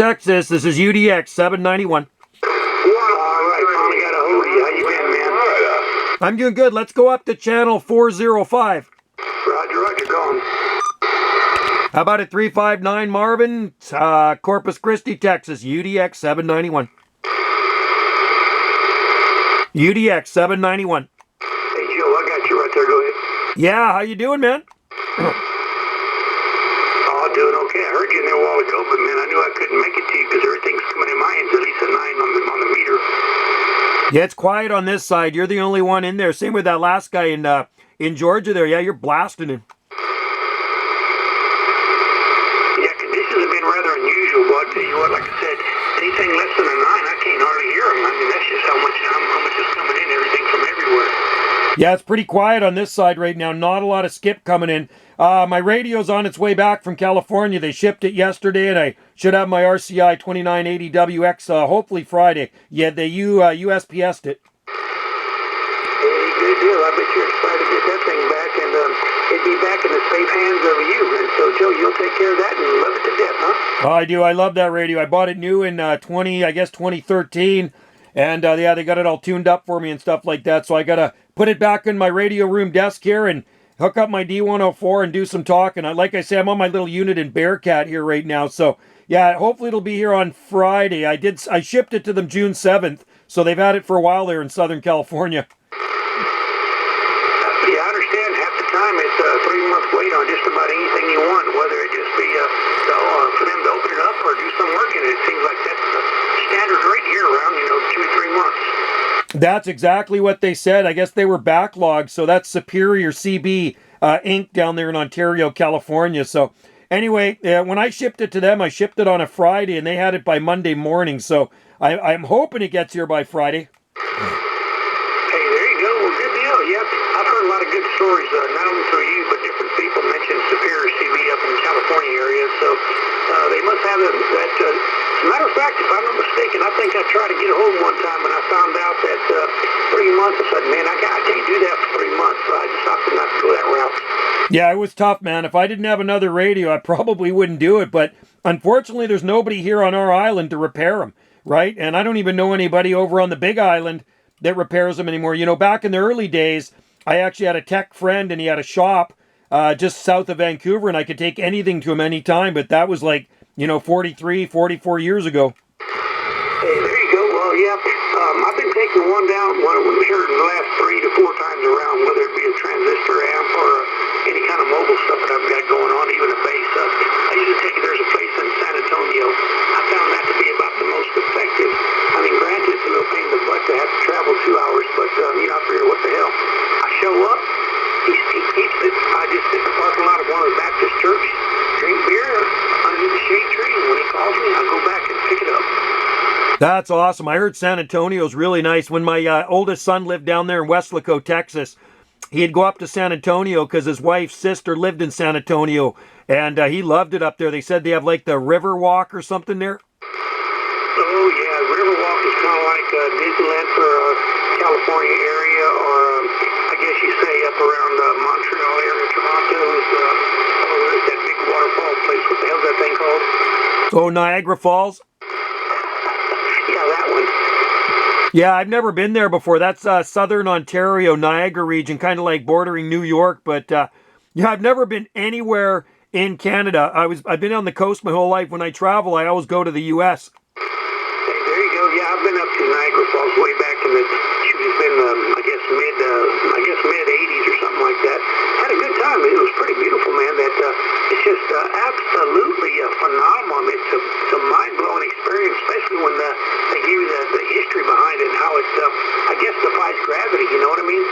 Texas. This is UDX 791. All right, finally got a hold of you. How you been, man? I'm doing good. Let's go up to channel 405. Roger, going. How about at 359 Marvin, Corpus Christi, Texas, UDX 791. UDX 791. Hey, Joe, I got you right there. Go ahead. Yeah, how you doing, man? Oh, doing okay. I heard you in there a while ago, but man, I knew I couldn't make it to you because everything's coming in my end. At least a 9 on the meter. Yeah, it's quiet on this side. You're the only one in there. Same with that last guy in Georgia there. Yeah, you're blasting him. Yeah, conditions have been rather unusual, but I'll tell you what, like I said, anything less than a 9, I can't hardly hear them. I mean, that's just how much is coming in, everything from everywhere. Yeah, it's pretty quiet on this side right now. Not a lot of skip coming in. My radio's on its way back from California. They shipped it yesterday, and I should have my RCI 2980WX hopefully Friday. Yeah, they USPS'd it. Hey, good deal. I bet you're excited to get that thing back, and it'd be back in the safe hands of you. And so, Joe, you'll take care of that and love it to death, huh? Oh, I do. I love that radio. I bought it new in 2013. And yeah, they got it all tuned up for me and stuff like that. So I got to put it back in my radio room desk here and hook up my D104 and do some talking. Like I say, I'm on my little unit in Bearcat here right now. So yeah, hopefully it'll be here on Friday. I shipped it to them June 7th. So they've had it for a while there in Southern California. Yeah, I understand. Half the time it's a 3-month wait on just about anything you want, whether it just be for them to open it up or do some work in it. It seems like that's the standard rate here around, 2 or 3 months. That's exactly what they said. I guess they were backlogged. So that's Superior CB Inc. down there in Ontario, California. So anyway, when I shipped it to them, I shipped it on a Friday and they had it by Monday morning. So I'm hoping it gets here by Friday. Hey, there you go. Well, good deal. Yep. I've heard a lot of good stories, not only through you, but different people mention Superior CB up in the California area. So they must have that. As a matter of fact, if I'm not mistaken, I think I tried to get a hold of one time and I found out that 3 months. I said, man, I can't do that for 3 months. So I just opted not to go that route. Yeah, it was tough, man. If I didn't have another radio, I probably wouldn't do it. But unfortunately, there's nobody here on our island to repair them, right? And I don't even know anybody over on the Big Island that repairs them anymore. Back in the early days, I actually had a tech friend and he had a shop just south of Vancouver and I could take anything to him anytime. But that was like, 43, 44 years ago. Hey, there you go. Well, yeah, I've been taking one down here in the last 3 to 4 times around, whether it be a transistor amp or any kind of mobile stuff that I've got going on, even a bass. I usually take it. There's a place in San Antonio. I found that to be about the most effective. I mean, granted, it's a little pain in the butt to have to travel 2 hours, but I figure, what the hell? I show up. He keeps it. I just sit in the parking lot of one of the Baptist church, drink beer underneath the shade tree, and when he calls me, I go back and pick it up. That's awesome. I heard San Antonio's really nice. When my oldest son lived down there in Weslaco, Texas, he'd go up to San Antonio because his wife's sister lived in San Antonio, and he loved it up there. They said they have like the River Walk or something there. Oh, yeah. Riverwalk is kind of like Disneyland for California area, or I guess you say up around Montreal area, Toronto is there's that big waterfall place. What the hell's that thing called? Oh, Niagara Falls? Yeah, that one. Yeah, I've never been there before. That's southern Ontario, Niagara region, kind of like bordering New York. But yeah, I've never been anywhere in Canada. I've been on the coast my whole life. When I travel, I always go to the U.S. Hey, there you go. Yeah, I've been up to Niagara Falls way back in the. It's been mid '80s or something like that. Had a good time. It was pretty beautiful, man. It's just absolutely phenomenal. I mean, it's a mind-blowing experience, especially when they give you the history behind it and how it, I guess, defies gravity. You know what I mean?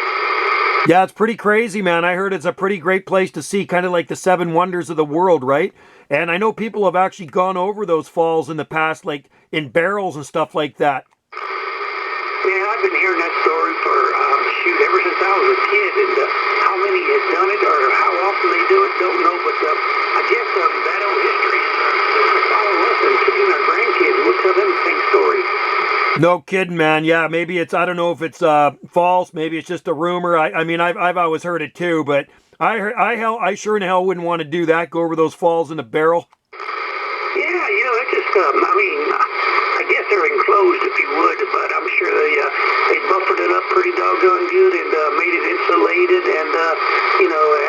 Yeah, it's pretty crazy, man. I heard it's a pretty great place to see, kind of like the 7 wonders of the world, right? And I know people have actually gone over those falls in the past, like in barrels and stuff like that. Yeah, I've been hearing that story for, ever since I was a kid, and how many had done it or how often they do it, don't know, but I guess that old history is going to follow us, including our grandkids. We'll tell them the same story. No kidding, man. Yeah, maybe it's, I don't know if it's false, maybe it's just a rumor. I mean, I've always heard it too, but I sure in hell wouldn't want to do that, go over those falls in a barrel. Yeah, that just I mean, I guess they're enclosed, if you would, but I'm sure they buffered it up pretty doggone good and made it insulated. And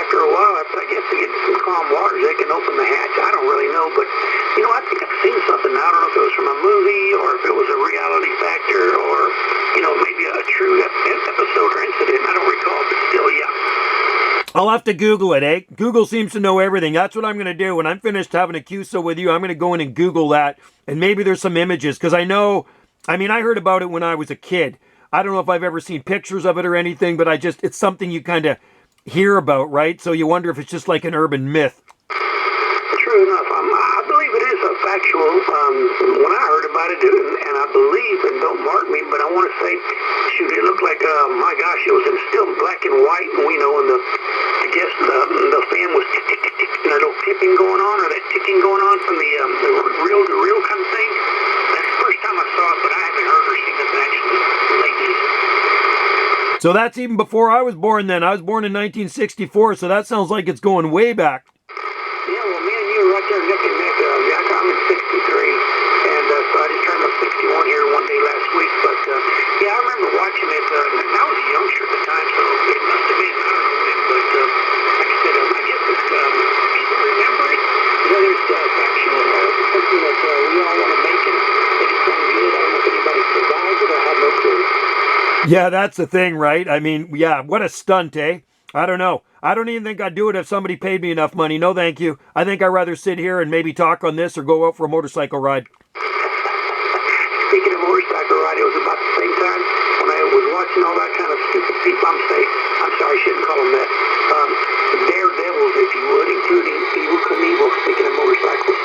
after a while, I guess to get some calm waters, they can open the hatch. I don't really know, but I think I've seen something. I don't know if it was from a movie or if it was a reality factor or maybe a true episode or incident. I don't recall, but still, yeah. I'll have to Google it, eh? Google seems to know everything. That's what I'm going to do. When I'm finished having a QSO with you, I'm going to go in and Google that. And maybe there's some images. Because I heard about it when I was a kid. I don't know if I've ever seen pictures of it or anything, but it's something you kind of hear about, right? So you wonder if it's just like an urban myth. True enough. I believe it is a factual. When I heard about it, and I believe, and don't mark me, but I want to say, shoot, it looked like, my gosh, it was still black and white, and I guess the fan was tick, and a little tipping going on, or that ticking going on from the reel-to-reel kind of thing. That's the first time I saw it, but I haven't heard or seen it actually lately. So that's even before I was born then. I was born in 1964, so that sounds like it's going way back. Yeah, well, me and you are right there neck and neck. I'm in 63, and so I just turned my 61 here one day last week. But, I remember watching it. And I was a youngster at the time, so it must have been, I don't know when, but like I said, I guess it's, people remember it, whether it's factual or it's something that we all want to make and make it sound good. I don't know if anybody survived it. I have no clue. Yeah, that's the thing, right? I mean, yeah, what a stunt, eh? I don't know. I don't even think I'd do it if somebody paid me enough money. No, thank you. I think I'd rather sit here and maybe talk on this or go out for a motorcycle ride. Speaking of motorcycle ride, it was about the same time when I was watching all that kind of stupid people. I'm sorry, I shouldn't call them that. Daredevils, if you would, including Evel Knievel, speaking of motorcycles.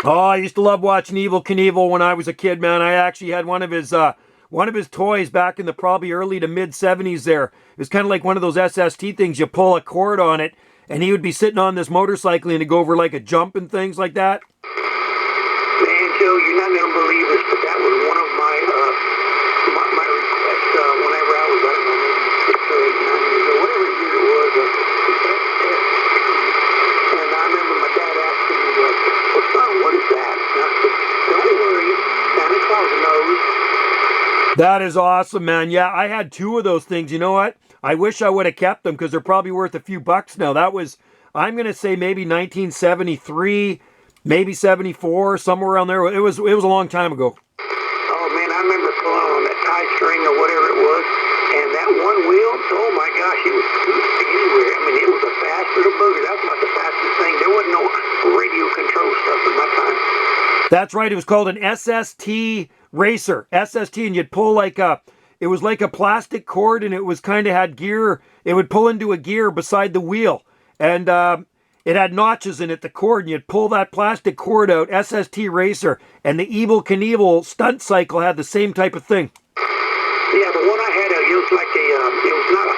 Oh, I used to love watching Evel Knievel when I was a kid, man. I actually had one of his toys back in the probably early to mid 70s there. It was kind of like one of those SST things. You pull a cord on it, and he would be sitting on this motorcycle and he'd go over like a jump and things like that. Man, Joe, you're not going to believe this, but that was one of my requests whenever I was, I don't know, maybe 6 or 8, 9 years old, whatever year it was. And I remember my dad asking me, well, son, what is that? And I said, don't worry, Santa Claus knows. That is awesome, man. Yeah, I had 2 of those things. You know what? I wish I would have kept them because they're probably worth a few bucks now. That was, I'm going to say maybe 1973, maybe 74, somewhere around there. It was a long time ago. Oh, man, I remember pulling on that tie string or whatever it was, and that one wheel, oh, my gosh, it was anywhere. I mean, it was a fast little booger. That was about the fastest thing. There wasn't no radio control stuff in my time. That's right. It was called an SST racer, SST, and you'd pull it was like a plastic cord, and it was kind of had gear. It would pull into a gear beside the wheel, and it had notches in it, the cord, and you'd pull that plastic cord out, SST racer, and the Evel Knievel stunt cycle had the same type of thing. Yeah, the one I had, it was like it was not a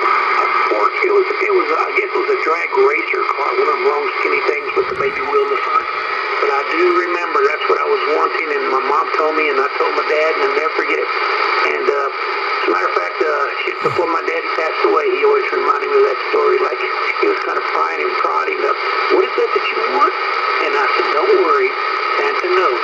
fork, it was I guess it was a drag racer car, one of them long skinny things with the baby wheel in the front. But I do remember that's what I was wanting, and my mom told me, and I told my dad, and I'll never forget it. And as a matter of fact, before my daddy passed away, he always reminded me of that story. Like he was kind of prying and prodding up, "What is that you want?" And I said, "Don't worry, Santa knows."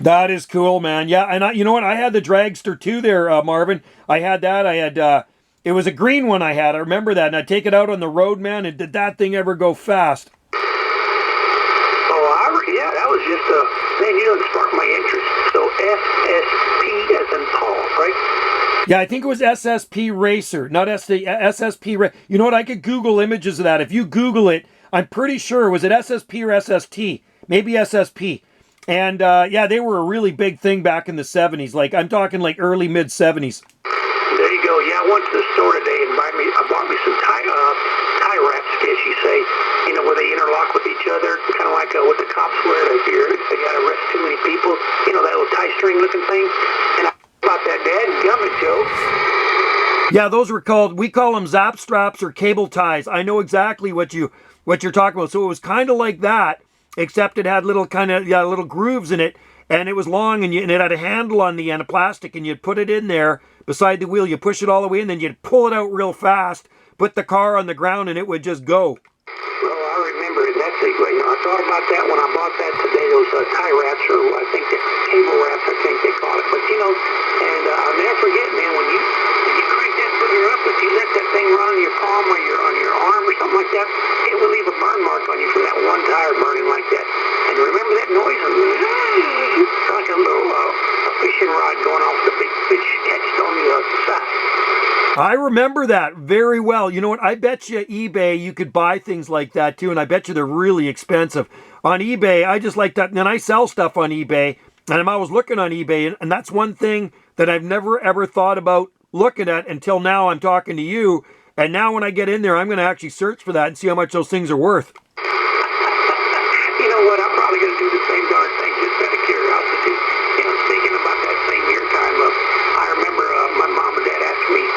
That is cool, man. Yeah, and you know what? I had the dragster too there, Marvin. I had that. I had it was a green one I had. I remember that, and I'd take it out on the road, man. And did that thing ever go fast? Yeah, that was just man, you done sparked my interest. So SSP as in Paul, right? Yeah, I think it was SSP Racer, not SSP. You know what? I could Google images of that. If you Google it, I'm pretty sure, was it SSP or SST? Maybe SSP. And yeah, they were a really big thing back in the 70s. Like, I'm talking like early, mid 70s. There you go. Yeah, I went to the store today and I bought me some tie wraps, guess you say, where they interlock with each other, kind of like what the cops wear if they got to arrest too many people, that little tie string looking thing. And I bought that dadgummit, Joe. Yeah, those were we call them zap straps or cable ties. I know exactly what you're talking about. So it was kind of like that, except it had little little grooves in it, and it was long, and it had a handle on the end of plastic, and you'd put it in there beside the wheel. You push it all the way, and then you'd pull it out real fast, put the car on the ground, and it would just go. Well, I remember it. That's it. I thought about that when I bought that today. those tie wraps, or I think the cable wraps, I think they call it. But you know, and I'll never forget, man, when you crank that booger up, if you let that thing run on your palm or on your arm or something like that, it will leave a burn mark on you from that one tire burning like that. And remember that noise? It's like a little a fishing rod going off the big fish catched on the side. I remember that very well. You know what? I bet you eBay, you could buy things like that too, and I bet you they're really expensive. On eBay, I just like that. And then I sell stuff on eBay, and I'm always looking on eBay, and that's one thing that I've never ever thought about looking at until now I'm talking to you. And now when I get in there, I'm going to actually search for that and see how much those things are worth. You know what? I'm probably going to do the same darn thing just out of curiosity. You know, speaking about that same year time, I remember my mom and dad asked me,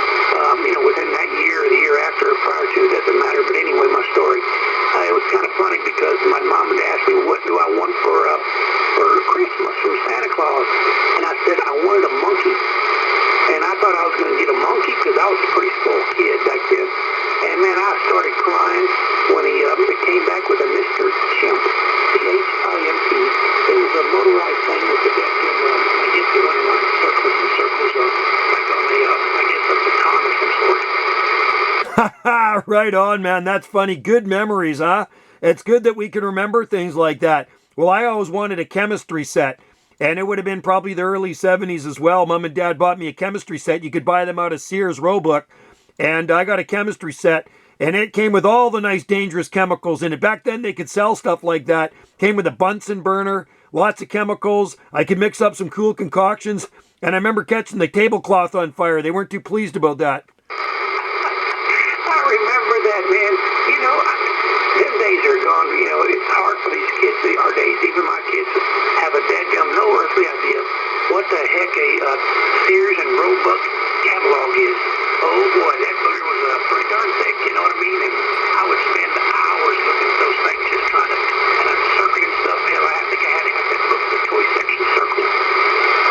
you know, within that year or the year after or prior to, it doesn't matter. But anyway, my story, it was kind of funny because my mom and dad asked me, what do I want for Christmas from Santa Claus? And I said, I wanted a monkey. And I thought I was going to get a monkey because I was a pretty spoiled kid back then. And man, I started crying when he came back with a Mr. Chimp, C-H-I-M-P. It was a motorized thing with the deck, and I guess they went around circles and circles, like on I guess a baton of some sort. Right on, man. That's funny. Good memories, huh? It's good that we can remember things like that. Well, I always wanted a chemistry set. And it would have been probably the early 70s as well. Mom and Dad bought me a chemistry set. You could buy them out of Sears Roebuck. And I got a chemistry set. And it came with all the nice dangerous chemicals in it. Back then they could sell stuff like that. Came with a Bunsen burner, lots of chemicals. I could mix up some cool concoctions. And I remember catching the tablecloth on fire. They weren't too pleased about that. I remember that, man. You know, them days are gone. You know, it's hard for these kids. Our days, even my kids, have a dadgum no earthly idea what the heck a Sears and Roebuck catalog is. Oh boy, that booger was pretty darn thick, you know what I mean? And I would spend hours looking at those things just trying to, and I'm circling stuff. Hell, I think I had that book, the toy section circle.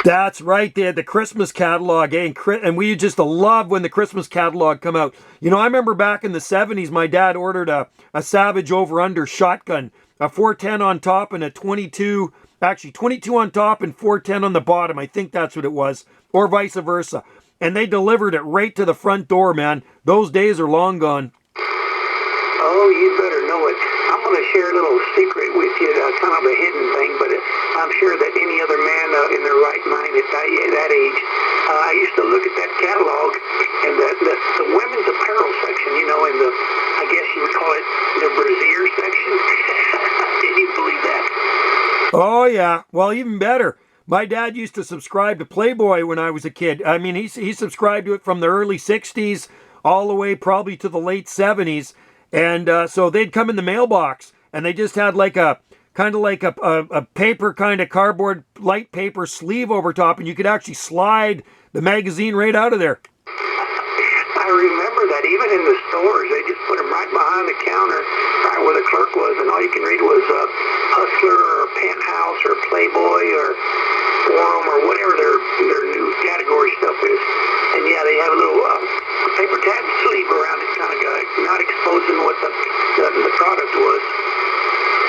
That's right. They had the Christmas catalog, eh? And we just love when the Christmas catalog come out. You know, I remember back in the 70s, my dad ordered a Savage over-under shotgun, a 410 on top and a 22 on top and 410 on the bottom. I think that's what it was, or vice versa. And they delivered it right to the front door, man. Those days are long gone. Oh, you better know it. I'm going to share a little secret with you, kind of a hidden thing, but I'm sure that any other man in their right mind at that age, I used to look at that catalog and the women's apparel section, you know, in the, I guess you would call it the brassiere section. Can you believe that? Oh, yeah. Well, even better. My dad used to subscribe to Playboy when I was a kid. I mean, he subscribed to it from the early 60s all the way probably to the late 70s. And so they'd come in the mailbox, and they just had like a kind of like a paper kind of cardboard light paper sleeve over top, and you could actually slide the magazine right out of there. I remember that even in the stores, they just put them right behind the counter, right where the clerk was, and all you can read was Hustler or Penthouse or Playboy or Forum or whatever their new category stuff is. And yeah, they have a little paper tab sleeve around it, kind of not exposing what the product was.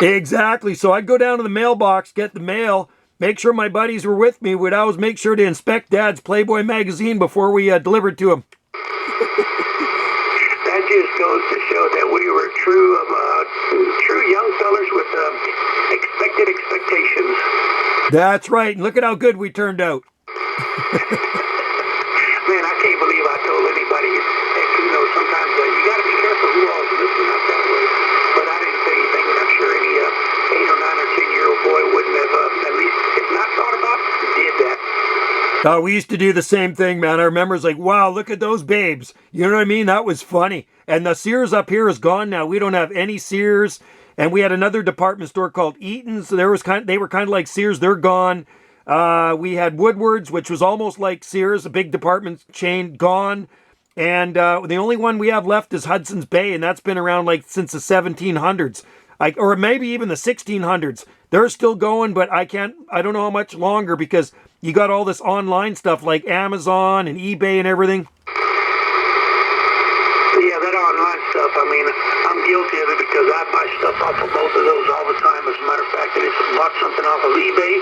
Exactly. So I'd go down to the mailbox, get the mail, make sure my buddies were with me. We'd always make sure to inspect Dad's Playboy magazine before we delivered to him. That just goes to show that we were true young fellers with expected expectations. That's right. And look at how good we turned out. Man, I can't believe I told anybody. Heck, you know, sometimes you got to be careful who all's listening up that way. But I didn't say anything, and I'm sure any 8 or 9 or 10-year-old boy wouldn't have, at least if not thought about, did that. We used to do the same thing, man. I remember it's like, wow, look at those babes. You know what I mean? That was funny. And the Sears up here is gone now. We don't have any Sears. And we had another department store called Eaton's. So they were kind of like Sears. They're gone. We had Woodward's, which was almost like Sears, a big department chain, gone. And the only one we have left is Hudson's Bay, and that's been around like since the 1700s, or maybe even the 1600s. They're still going, but I don't know how much longer because you got all this online stuff like Amazon and eBay and everything. Yeah, that online stuff, I mean, I'm guilty of it because I buy stuff off of both of those all the time. As a matter of fact, I just bought something off of eBay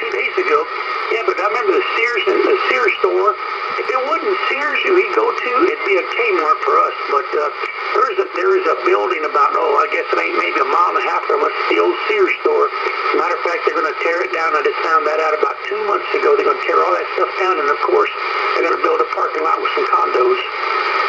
2 days ago. Yeah, but I remember the Sears store. If it wasn't Sears we'd go to, it'd be a Kmart for us. But there is a building about, I guess it ain't maybe a mile and a half from us, the old Sears store. Matter of fact, they're going to tear it down. I just found that out about 2 months ago. They're going to tear all that stuff down, and of course, they're going to build a parking lot with some condos.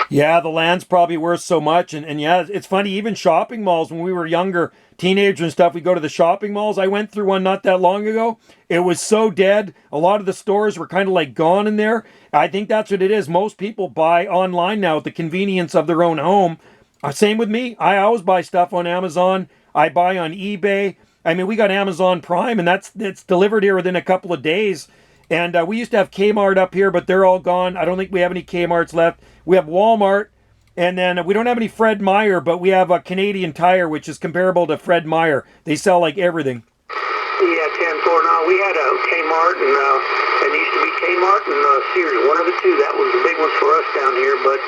Yeah, the land's probably worth so much. And yeah, it's funny, even shopping malls, when we were younger, teenagers and stuff, we go to the shopping malls. I went through one not that long ago. It was so dead. A lot of the stores were kind of like gone in there. I think that's what it is. Most people buy online now at the convenience of their own home. Same with me. I always buy stuff on Amazon. I buy on eBay. I mean, we got Amazon Prime, and it's delivered here within a couple of days. And we used to have Kmart up here, but they're all gone. I don't think we have any Kmarts left. We have Walmart, and then we don't have any Fred Meyer, but we have a Canadian Tire, which is comparable to Fred Meyer. They sell like everything. Yeah, 10-4. No, we had a Kmart, and it used to be Kmart and Sears, one of the two. That was the big ones for us down here. But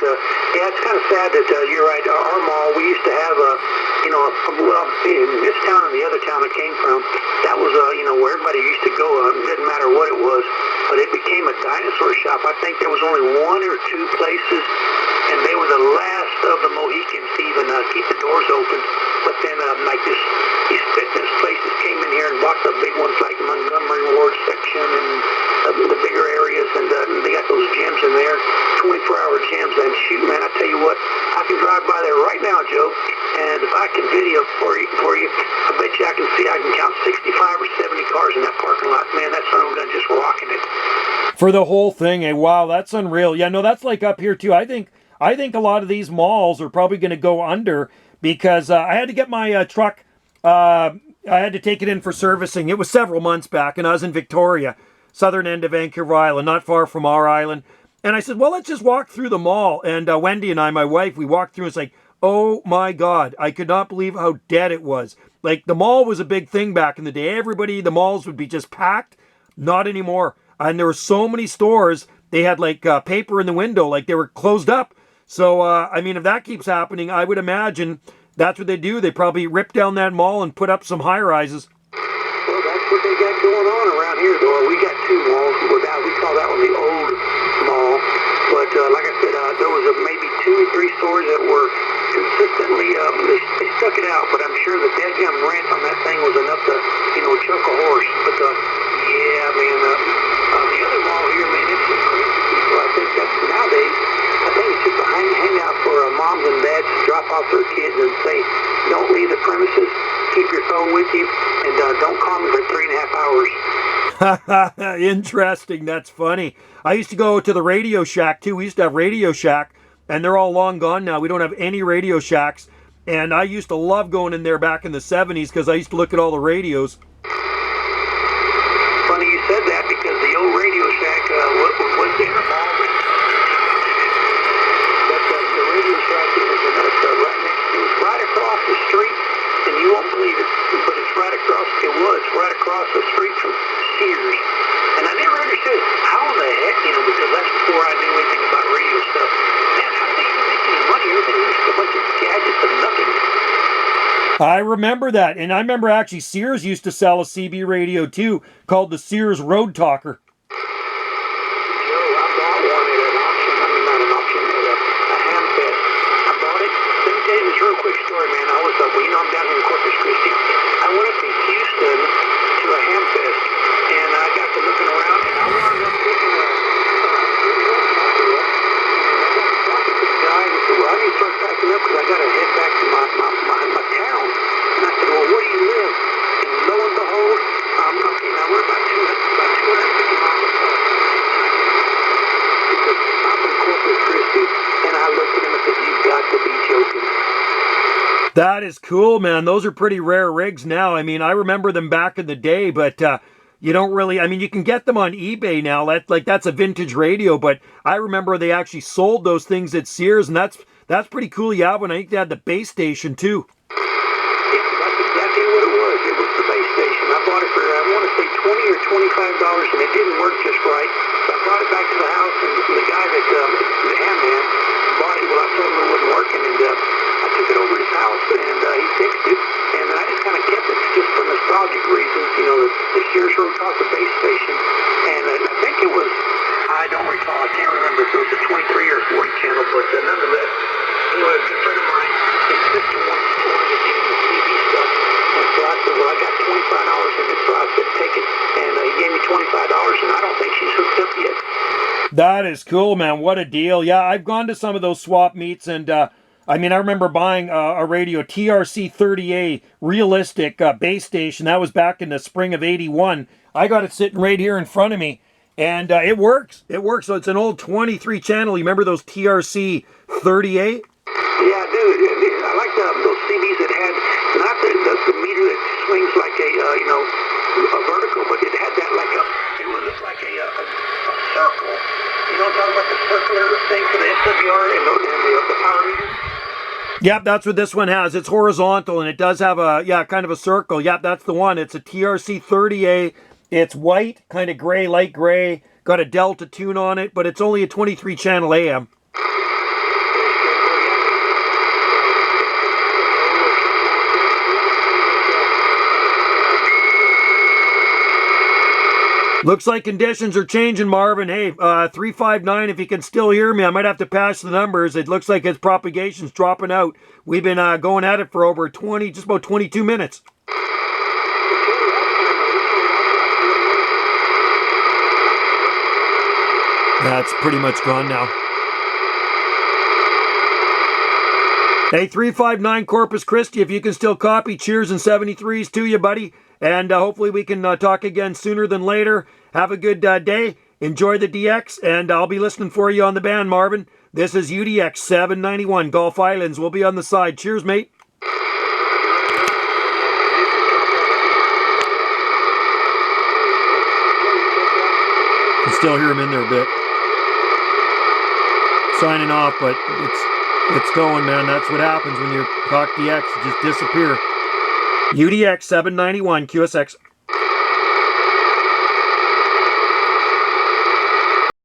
yeah, it's kind of sad that you're right. Our mall, we used to have in this town and the other town I came from, that was where everybody used to go. It didn't matter what it was, but it became a dinosaur shop. I think there was only 1 or 2 places, and they were the last of the Mohicans to even keep the doors open. But then these fitness places came in here and bought the big ones like Montgomery Ward section and the bigger areas, and they got those gyms in there, 24-hour gyms. And shoot, man, I tell you what, I can drive by there right now, Joe, and if I can video for you, I bet you I can count 65 or 70 cars in that parking lot. Man, that son of a gun just rocking it. For the whole thing, wow, that's unreal. Yeah, no, that's like up here too. I think a lot of these malls are probably going to go under because I had to get my truck. I had to take it in for servicing. It was several months back, and I was in Victoria, southern end of Vancouver Island, not far from our island. And I said, well, let's just walk through the mall. And Wendy and I, my wife, we walked through. It's like, oh my God, I could not believe how dead it was. Like, the mall was a big thing back in the day. The malls would be just packed. Not anymore. And there were so many stores, they had like paper in the window, like they were closed up. So, I mean, if that keeps happening, I would imagine that's what they do. They probably rip down that mall and put up some high-rises. Well, that's what they got going on around here, though. We got 2 malls. We call that one the old mall. But like I said, there was maybe 2 or 3 stores that were consistently, they stuck it out. But I'm sure the dead-gum rent on that thing was enough to, choke a horse. But yeah, man, the other mall here, man, it's just crazy people. I think that's nowadays. I think it's just a hangout for moms and dads to drop off their kids and say, don't leave the premises, keep your phone with you, and don't call me for 3.5 hours. Interesting. That's funny. I used to go to the Radio Shack too. We used to have Radio Shack, and they're all long gone now. We don't have any Radio Shacks. And I used to love going in there back in the 70s because I used to look at all the radios. Funny you said that because the old Radio Shack was in the mall. But the Radio Shack is right across the street, and you won't believe it, but it's right across the street from Sears. And I never understood how the heck, because that's before I knew anything about radio stuff. Man, how do they even make any money? Everything was just a bunch of gadgets and nothing. I remember that. And I remember actually Sears used to sell a CB radio too called the Sears Road Talker. Joe, I bought one at an auction. I mean, not an auction, at a ham fest. I bought it. Let me tell you this real quick story, man. I was I'm down here in Corpus Christi. I went up to Houston to a ham fest, and I got to looking around, and I wound up picking a road talker up. And I got to talking to the guy, and he said, well, I need to start packing up because I got to head back to my town. And I said, well, where do you live? And lo and behold, okay, now we're about 250 miles apart. He said, I'm in Corpus Christi. And I looked at him and said, you've got to be joking. That is cool, man. Those are pretty rare rigs now. I mean, I remember them back in the day, but you don't really, I mean, you can get them on eBay now. That's a vintage radio, but I remember they actually sold those things at Sears, and that's pretty cool. Yeah, when I think they had the base station too. Yeah, that's exactly what it was. It was the base station. I bought it for, I want to say $20 or $25, and it didn't work just right. So I brought it back to the house, and the guy that, the ham man, bought it. Well, I told him it wasn't working, and I took it over to his house, and he fixed it, and I just kind of kept it just for nostalgic reasons. You know, the Sears Road Talk, the base station, and I think it was, I don't recall, I can't remember if it was a 23 or 40 channel, but nonetheless, anyway, a good friend of mine, his sister wanted to get the TV stuff, and so I said, well, I got $25 in it, so I said, take it, and he gave me $25, and I don't think she's hooked up yet. That is cool, man. What a deal. Yeah, I've gone to some of those swap meets, and I mean, I remember buying a radio, TRC 30A realistic base station. That was back in the spring of '81. I got it sitting right here in front of me, and it works. It works. So it's an old 23 channel. You remember those TRC 30A? Yeah, dude. I like those CDs that had not the meter that swings like a vertical, but it had that like it was like a circle. You know what I'm talking about, the circular thing for the SWR and the power meter? Yep, that's what this one has. It's horizontal, and it does have kind of a circle. Yep, that's the one. It's a TRC 30A. It's white, kind of gray, light gray. Got a Delta tune on it, but it's only a 23 channel AM. Looks like conditions are changing, Marvin. Hey, 359, if you can still hear me, I might have to pass the numbers. It looks like its propagation's dropping out. We've been going at it for over just about 22 minutes. That's pretty much gone now. Hey, 359 Corpus Christi, if you can still copy, cheers and 73s to you, buddy. And hopefully we can talk again sooner than later. Have a good day. Enjoy the DX, and I'll be listening for you on the band, Marvin. This is UDX 791, Gulf Islands. We'll be on the side. Cheers, mate. You can still hear him in there a bit. Signing off, but it's going, man. That's what happens when you talk DX. You just disappear. UDX 791 QSX.